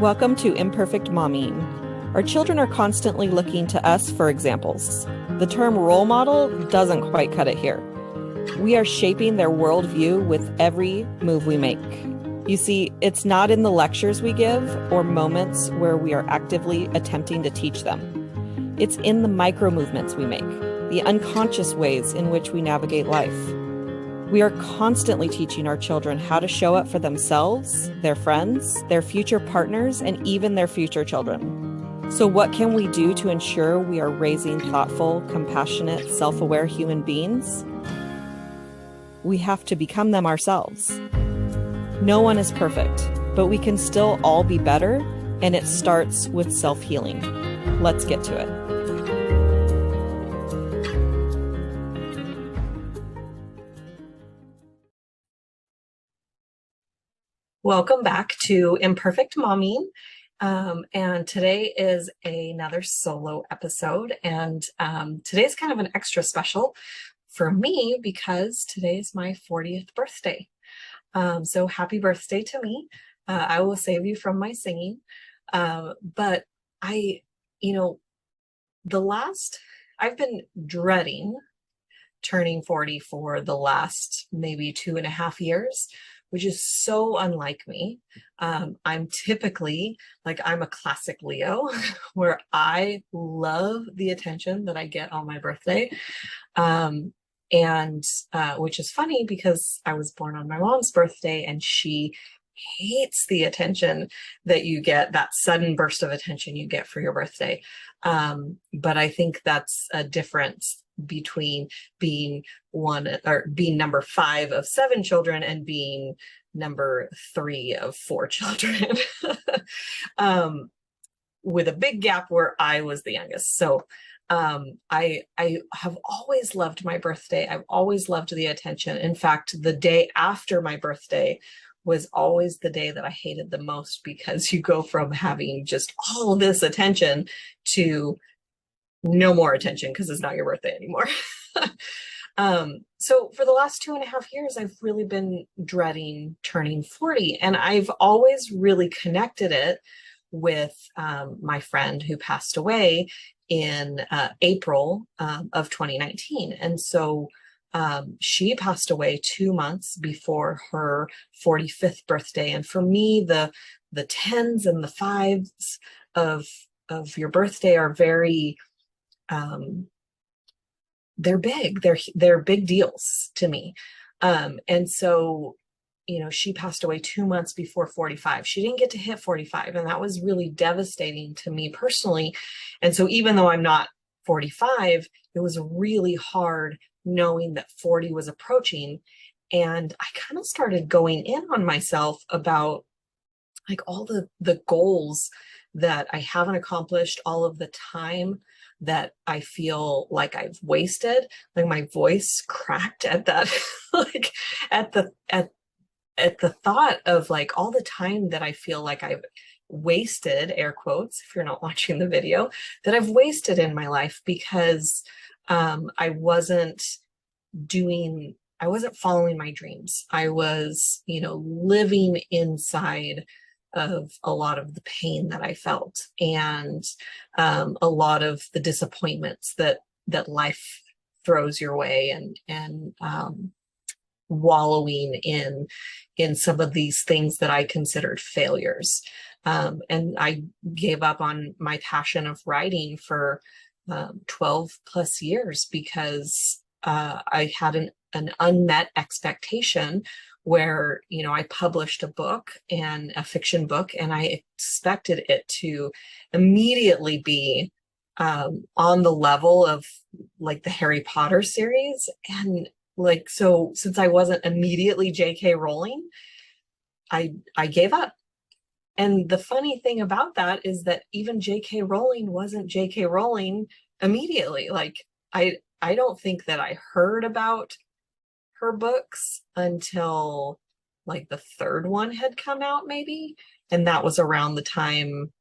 Welcome to Imperfect Momming. Our children are constantly looking to us for examples. The term role model doesn't quite cut it here. We are shaping their worldview with every move we make. You see, it's not in the lectures we give or moments where we are actively attempting to teach them. It's in the micro movements we make, the unconscious ways in which we navigate life. We are constantly teaching our children how to show up for themselves, their friends, their future partners, and even their future children. So what can we do to ensure we are raising thoughtful, compassionate, self-aware human beings? We have to become them ourselves. No one is perfect, but we can still all be better, and it starts with self-healing. Let's get to it. Welcome back to Imperfect Momming. And today is another solo episode. And today's kind of an extra special for me because today is my 40th birthday. So happy birthday to me. I will save you from my singing. But I've been dreading turning 40 for the last maybe 2.5 years, which is so unlike me. I'm typically I'm a classic Leo where I love the attention that I get on my birthday. Which is funny because I was born on my mom's birthday and she hates the attention that you get, that sudden burst of attention you get for your birthday. But I think that's a difference between being number 5 of 7 children and being number 3 of 4 children, with a big gap where I was the youngest. So I have always loved my birthday. I've always loved the attention. In fact, the day after my birthday was always the day that I hated the most because you go from having just all this attention to no more attention because it's not your birthday anymore. So for the last 2.5 years, I've really been dreading turning 40. And I've always really connected it with my friend who passed away in April of 2019. And so she passed away 2 months before her 45th birthday. And for me, the 10s and the 5s of your birthday are very, they're big. They're big deals to me. And so, she passed away 2 months before 45. She didn't get to hit 45, and that was really devastating to me personally. And so even though I'm not 45, it was really hard knowing that 40 was approaching. And I kind of started going in on myself about all the goals that I haven't accomplished, all of the time that I feel like I've wasted. My voice cracked at that, at the thought of all the time that I feel like I've wasted, air quotes, if you're not watching the video, that I've wasted in my life because I wasn't following my dreams. I was, living inside of a lot of the pain that I felt and a lot of the disappointments that life throws your way, and wallowing in some of these things that I considered failures. And I gave up on my passion of writing for 12 plus years because I had an unmet expectation where, I published a book, and a fiction book, and I expected it to immediately be on the level of the Harry Potter series. And so since I wasn't immediately J.K. Rowling, I gave up. And the funny thing about that is that even J.K. Rowling wasn't J.K. Rowling immediately. I don't think that I heard about her books until the 3rd one had come out, maybe. And that was around the time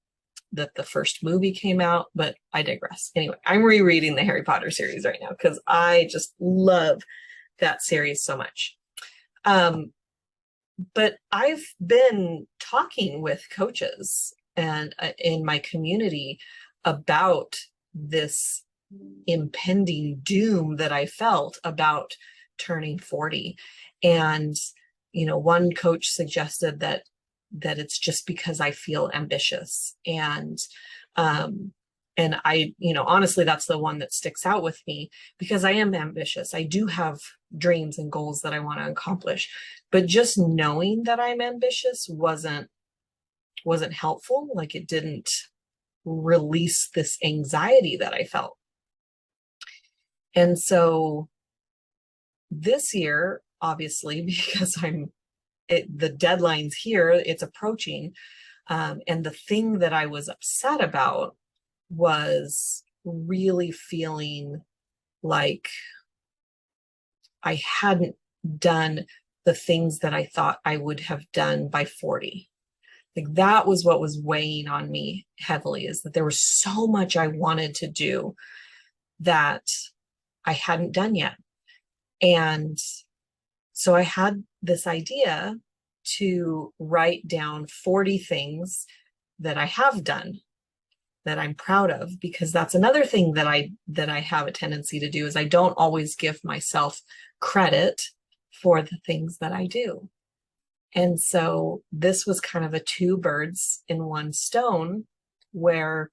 that the first movie came out, but I digress. Anyway, I'm rereading the Harry Potter series right now because I just love that series so much. But I've been talking with coaches and in my community about this impending doom that I felt about turning 40. And, one coach suggested that it's just because I feel ambitious. And I, honestly, that's the one that sticks out with me, because I am ambitious. I do have dreams and goals that I want to accomplish, but just knowing that I'm ambitious wasn't helpful. Like, it didn't release this anxiety that I felt. And so this year, obviously, because the deadline's here, it's approaching. And the thing that I was upset about was really feeling like I hadn't done the things that I thought I would have done by 40. Like, that was what was weighing on me heavily, is that there was so much I wanted to do that I hadn't done yet. And so I had this idea to write down 40 things that I have done that I'm proud of, because that's another thing that I have a tendency to do, is I don't always give myself credit for the things that I do. And so this was kind of a two birds in one stone, where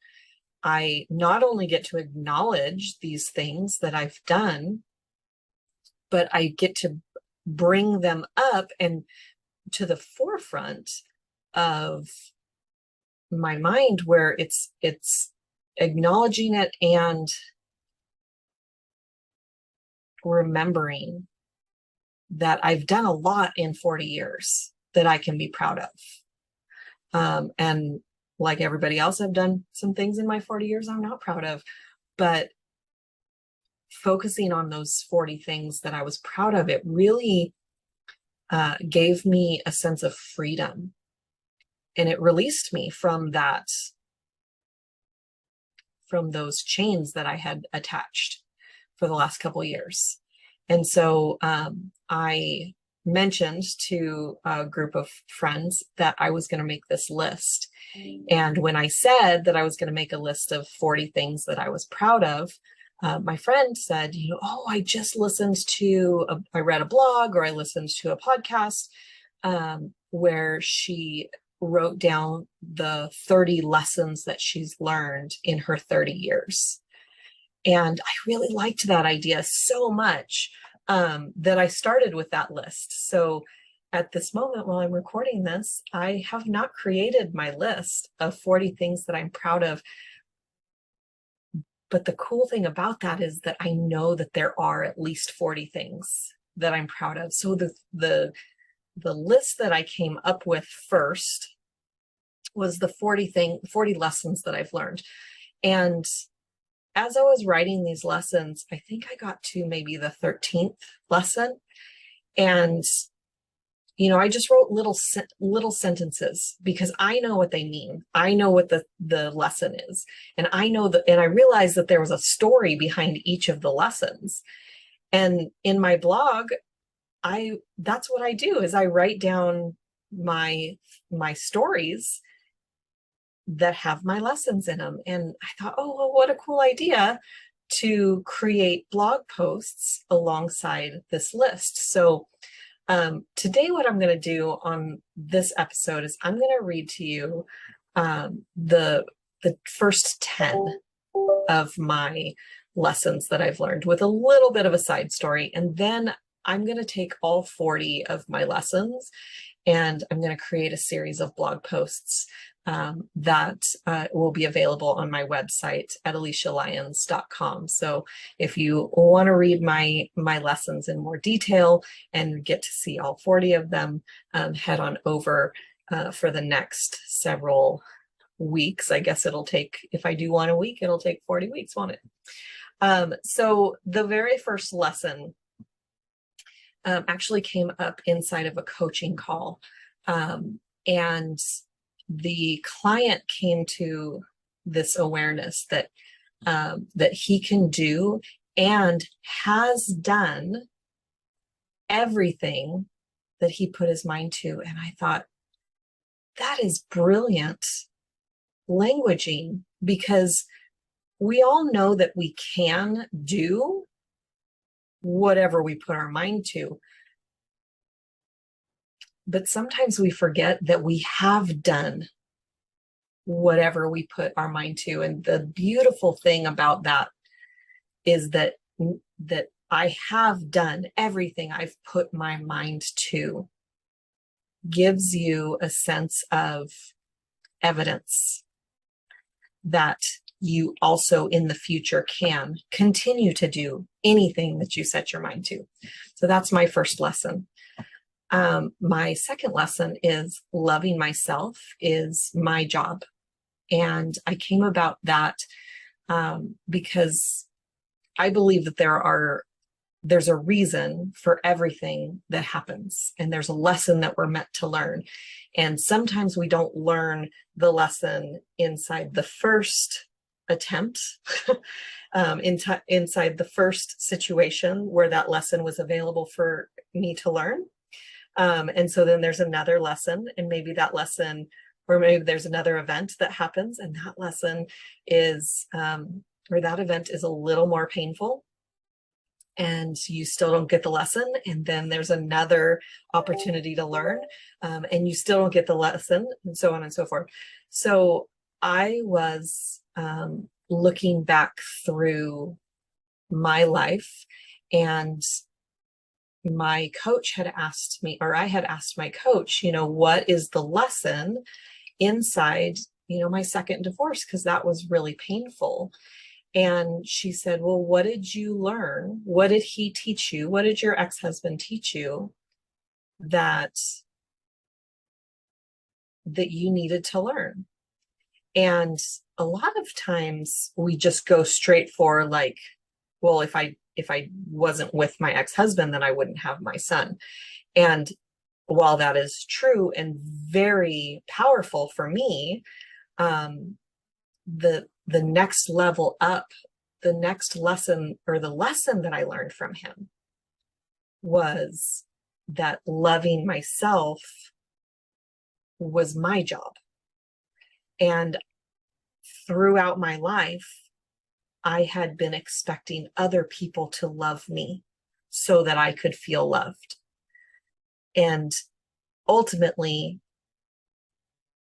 I not only get to acknowledge these things that I've done, but I get to bring them up and to the forefront of my mind, where it's acknowledging it and remembering that I've done a lot in 40 years that I can be proud of. And like everybody else, I've done some things in my 40 years I'm not proud of, but focusing on those 40 things that I was proud of, it really gave me a sense of freedom. And it released me from those chains that I had attached for the last couple of years. And so I mentioned to a group of friends that I was going to make this list. And when I said that I was going to make a list of 40 things that I was proud of, my friend said, oh, I just listened to, I read a blog, or I listened to a podcast where she wrote down the 30 lessons that she's learned in her 30 years. And I really liked that idea so much that I started with that list. So at this moment, while I'm recording this, I have not created my list of 40 things that I'm proud of. But the cool thing about that is that I know that there are at least 40 things that I'm proud of. So the list that I came up with first was the 40 lessons that I've learned. And as I was writing these lessons, I think I got to maybe the 13th lesson. And, I just wrote little sentences, because I know what they mean. I know what the lesson is. And and I realized that there was a story behind each of the lessons. And in my blog, that's what I do, is I write down my stories that have my lessons in them. And I thought, oh, well, what a cool idea to create blog posts alongside this list. So today, what I'm going to do on this episode is I'm going to read to you the first 10 of my lessons that I've learned, with a little bit of a side story. And then I'm going to take all 40 of my lessons, and I'm going to create a series of blog posts that will be available on my website at alicialyons.com. So if you want to read my lessons in more detail and get to see all 40 of them, head on over for the next several weeks. I guess it'll take, if I do one a week, it'll take 40 weeks, won't it? So the very first lesson actually came up inside of a coaching call. And the client came to this awareness that he can do and has done everything that he put his mind to. And I thought, that is brilliant. languaging, because we all know that we can do whatever we put our mind to. But sometimes we forget that we have done whatever we put our mind to. And the beautiful thing about that is that I have done everything I've put my mind to gives you a sense of evidence that you also in the future can continue to do anything that you set your mind to. So that's my first lesson. My second lesson is loving myself is my job. And I came about that because I believe that there's a reason for everything that happens, and there's a lesson that we're meant to learn. And sometimes we don't learn the lesson inside the first attempt, inside the first situation where that lesson was available for me to learn. And so then there's another lesson, and maybe that lesson, or maybe there's another event that happens, and that lesson is, or that event is a little more painful, and you still don't get the lesson. And then there's another opportunity to learn, and you still don't get the lesson, and so on and so forth. So I was looking back through my life, and my coach had asked me, or I had asked my coach, what is the lesson inside, my second divorce? Because that was really painful. And she said, well, what did you learn? What did he teach you? What did your ex-husband teach you that you needed to learn? And a lot of times we just go straight for like, well, if I wasn't with my ex-husband, then I wouldn't have my son. And while that is true and very powerful for me, the next level up, the next lesson, or the lesson that I learned from him, was that loving myself was my job. And throughout my life, I had been expecting other people to love me so that I could feel loved. And ultimately,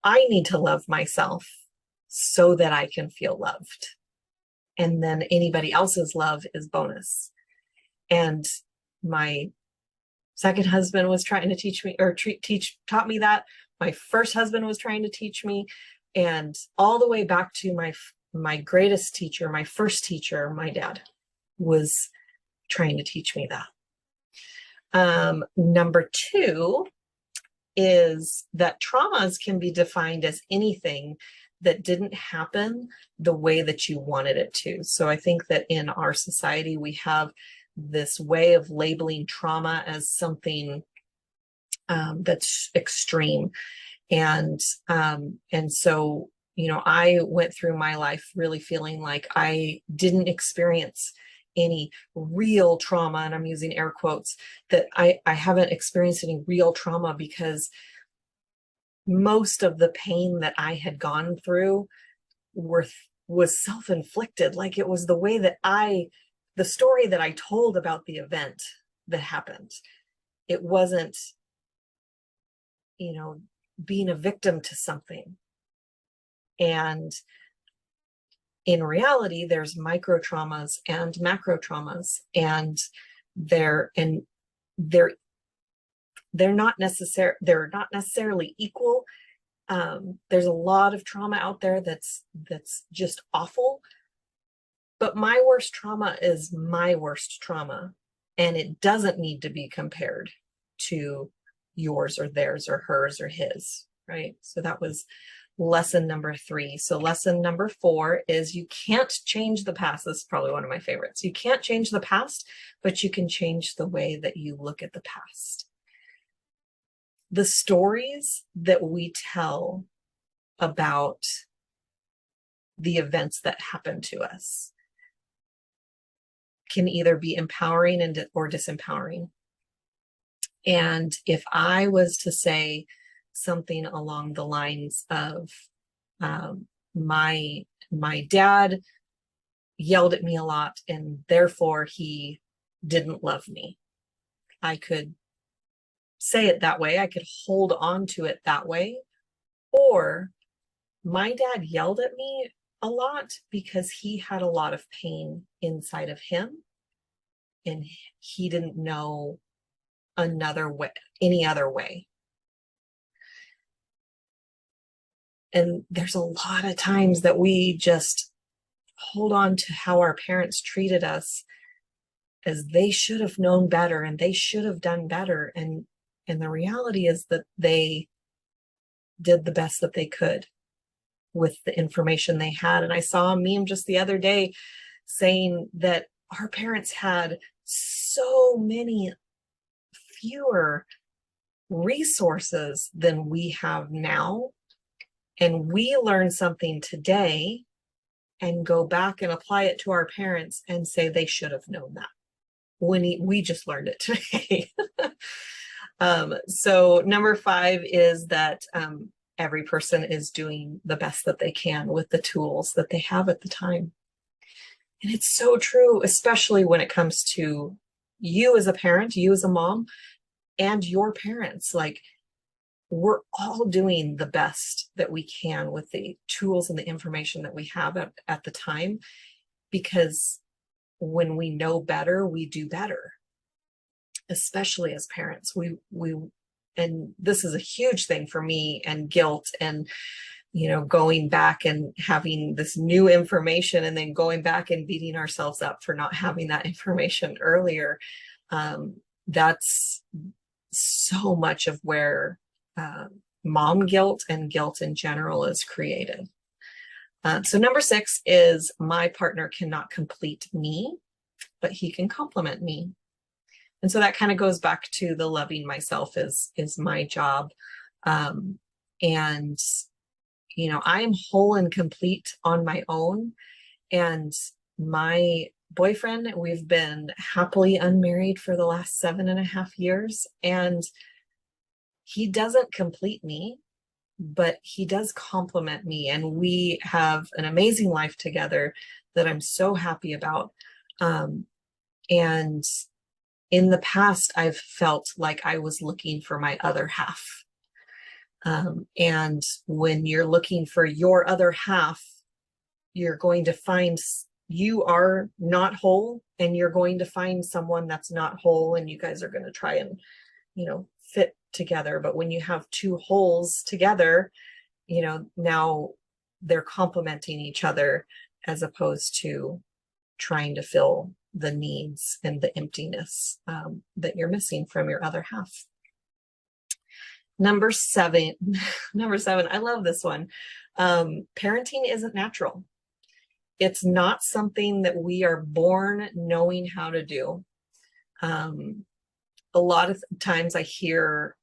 I need to love myself so that I can feel loved. And then anybody else's love is bonus. And my second husband was trying to teach me, or taught me that. My first husband was trying to teach me, and all the way back to my greatest teacher, my first teacher, my dad, was trying to teach me that. Number two is that traumas can be defined as anything that didn't happen the way that you wanted it to. So I think that in our society, we have this way of labeling trauma as something that's extreme. And so, I went through my life really feeling like I didn't experience any real trauma, and I'm using air quotes, that I haven't experienced any real trauma, because most of the pain that I had gone through was self-inflicted. Like, it was the way that the story that I told about the event that happened. It wasn't, being a victim to something. And in reality, there's micro traumas and macro traumas, and they're not necessarily equal. There's a lot of trauma out there that's just awful, but my worst trauma is my worst trauma, and it doesn't need to be compared to yours or theirs or hers or his, right? So that was lesson number 3. So lesson number 4 is you can't change the past. This is probably one of my favorites. You can't change the past, but you can change the way that you look at the past. The stories that we tell about the events that happen to us can either be empowering or disempowering. And if I was to say something along the lines of, my dad yelled at me a lot, and therefore he didn't love me. I could say it that way. I could hold on to it that way. Or my dad yelled at me a lot because he had a lot of pain inside of him, and he didn't know another way, any other way. And there's a lot of times that we just hold on to how our parents treated us as they should have known better and they should have done better. And the reality is that they did the best that they could with the information they had. And I saw a meme just the other day saying that our parents had so many fewer resources than we have now. And we learn something today and go back and apply it to our parents and say they should have known that when we just learned it today. So number 5 is that every person is doing the best that they can with the tools that they have at the time. And it's so true, especially when it comes to you as a parent, you as a mom, and your parents. Like, we're all doing the best that we can with the tools and the information that we have at the time, because when we know better, we do better, especially as parents. And this is a huge thing for me, and guilt, and going back and having this new information and then going back and beating ourselves up for not having that information earlier. That's so much of where mom guilt and guilt in general is created. So number 6 is my partner cannot complete me, but he can complement me. And so that kind of goes back to the loving myself is my job. And I am whole and complete on my own. And my boyfriend, we've been happily unmarried for the last 7.5 years. And he doesn't complete me, but he does complement me. And we have an amazing life together that I'm so happy about. And in the past, I've felt like I was looking for my other half. And when you're looking for your other half, you're going to find you are not whole, and you're going to find someone that's not whole, and you guys are going to try and, fit together. But when you have two wholes together, now they're complementing each other as opposed to trying to fill the needs and the emptiness that you're missing from your other half. Number 7, I love this one. Parenting isn't natural. It's not something that we are born knowing how to do. A lot of times I hear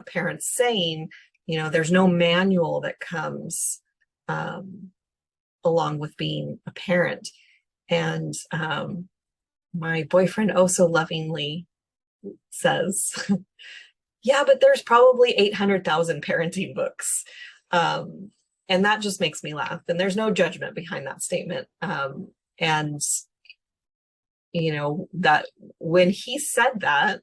parents saying, there's no manual that comes along with being a parent. And my boyfriend oh so lovingly says, yeah, but there's probably 800,000 parenting books. And that just makes me laugh. And there's no judgment behind that statement. And that when he said that,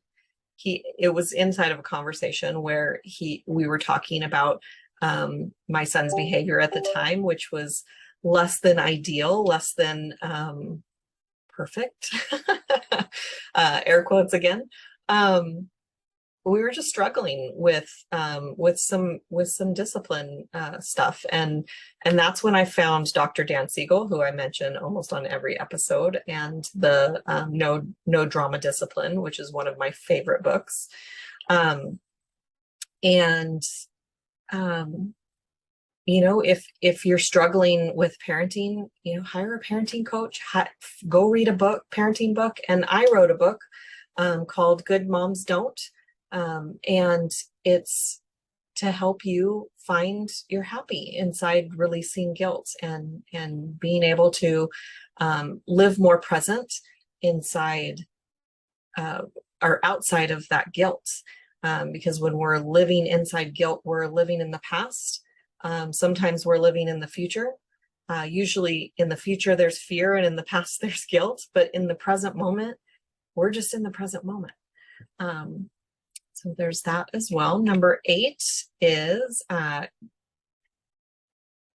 it was inside of a conversation where we were talking about my son's behavior at the time, which was less than ideal, less than perfect, air quotes again. We were just struggling with some discipline stuff, and that's when I found Dr. Dan Siegel, who I mention almost on every episode, and the No Drama Discipline, which is one of my favorite books. If you're struggling with parenting, hire a parenting coach. Go read a book, parenting book, and I wrote a book called Good Moms Don't. And it's to help you find your happy inside releasing guilt and being able to live more present inside or outside of that guilt. Because when we're living inside guilt, we're living in the past. Sometimes we're living in the future. Usually in the future, there's fear, and in the past, there's guilt, but in the present moment, we're just in the present moment. So there's that as well. Number 8 is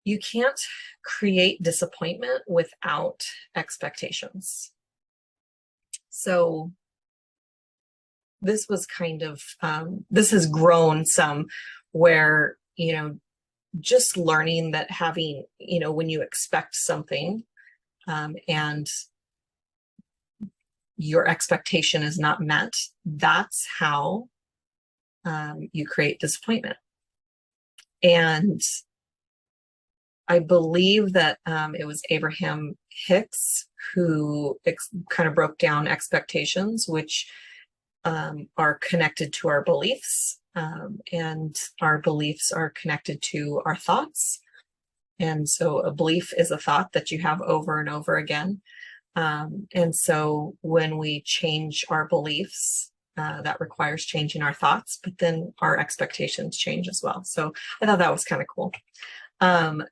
you can't create disappointment without expectations. So this was kind of, this has grown some where, just learning that having, when you expect something and your expectation is not met, that's how you create disappointment. And I believe that it was Abraham Hicks who kind of broke down expectations, which are connected to our beliefs, and our beliefs are connected to our thoughts. And so a belief is a thought that you have over and over again. And so when we change our beliefs, that requires changing our thoughts, but then our expectations change as well. So I thought that was kind of cool.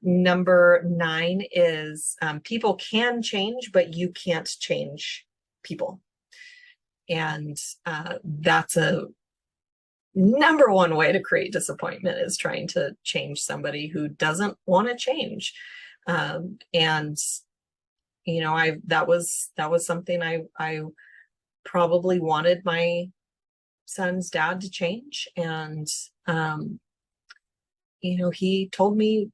Number 9 is people can change, but you can't change people. And that's a number one way to create disappointment, is trying to change somebody who doesn't want to change. And that was something I probably wanted my son's dad to change. And he told me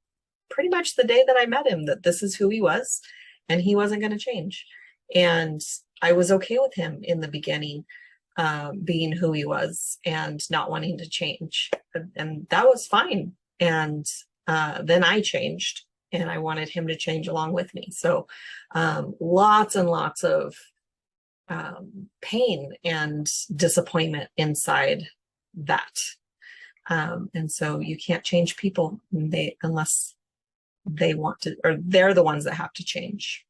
pretty much the day that I met him that this is who he was and he wasn't going to change. And I was okay with him in the beginning, being who he was and not wanting to change. And that was fine. And then I changed, and I wanted him to change along with me. So lots and lots of pain and disappointment inside that. And so you can't change people unless they want to, or they're the ones that have to change.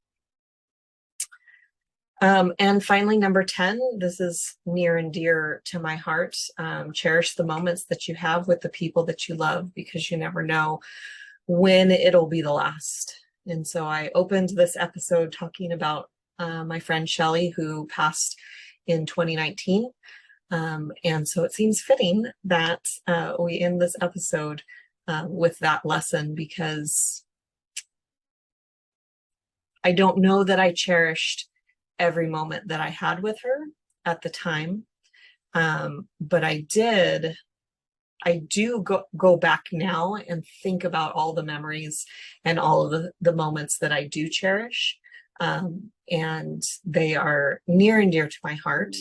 And finally, number 10, this is near and dear to my heart. Cherish the moments that you have with the people that you love, because you never know when it'll be the last. And so I opened this episode talking about my friend Shelly, who passed in 2019. And so it seems fitting that we end this episode with that lesson, because I don't know that I cherished every moment that I had with her at the time. But I do go back now and think about all the memories and all of the moments that I do cherish. And they are near and dear to my heart.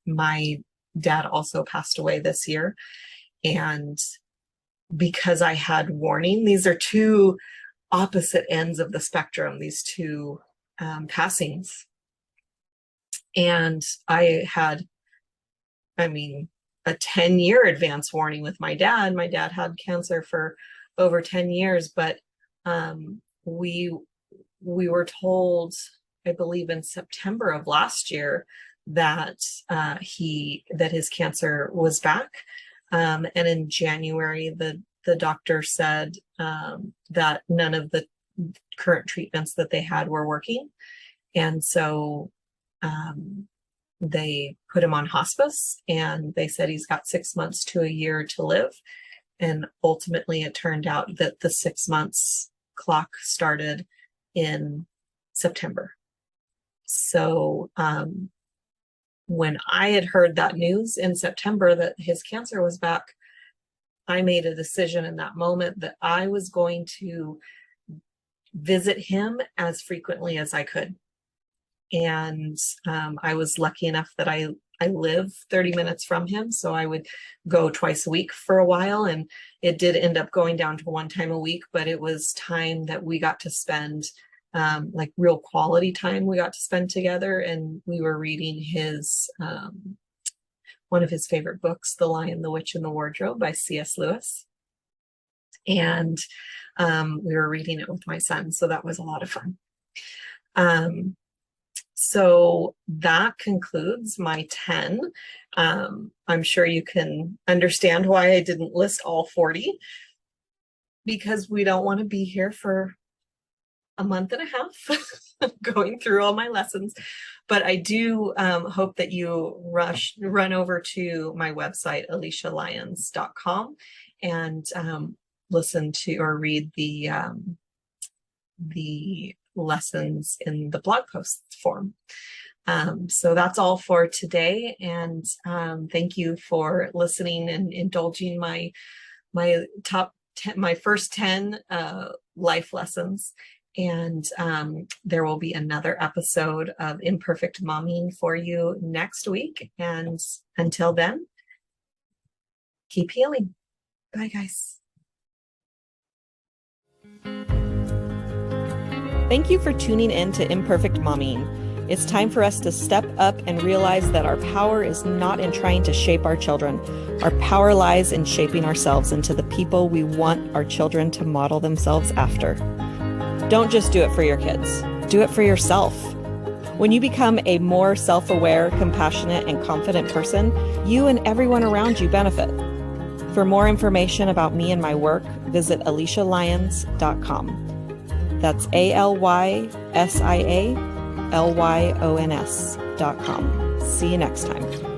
My dad also passed away this year. And because I had warning, these are two opposite ends of the spectrum, these two passings. And I had, a 10-year advance warning with my dad. My dad had cancer for over 10 years, but we were told, I believe in September of last year, that his cancer was back. And in January, the doctor said that none of the current treatments that they had were working. And so they put him on hospice, and they said he's got 6 months to a year to live. And ultimately it turned out that the 6 months clock started in September. So when I had heard that news in September that his cancer was back, I made a decision in that moment that I was going to visit him as frequently as I could. And I was lucky enough that I live 30 minutes from him, so I would go twice a week for a while. And it did end up going down to 1 time a week, but it was time that we got to spend, like real quality time we got to spend together. And we were reading his one of his favorite books, The Lion, the Witch, and the Wardrobe by C.S. Lewis. And we were reading it with my son, so that was a lot of fun. So that concludes my 10. I'm sure you can understand why I didn't list all 40, because we don't want to be here for a month and a half going through all my lessons, but I do hope that you run over to my website, alicialyons.com, and listen to or read the lessons in the blog post form. So that's all for today, and thank you for listening and indulging my first 10 life lessons. And there will be another episode of Imperfect Momming for you next week. And until then, keep healing. Bye, guys. Thank you for tuning in to Imperfect Momming. It's time for us to step up and realize that our power is not in trying to shape our children. Our power lies in shaping ourselves into the people we want our children to model themselves after. Don't just do it for your kids. Do it for yourself. When you become a more self-aware, compassionate, and confident person, you and everyone around you benefit. For more information about me and my work, visit alicialyons.com. That's ALYSIALYONS.com. See you next time.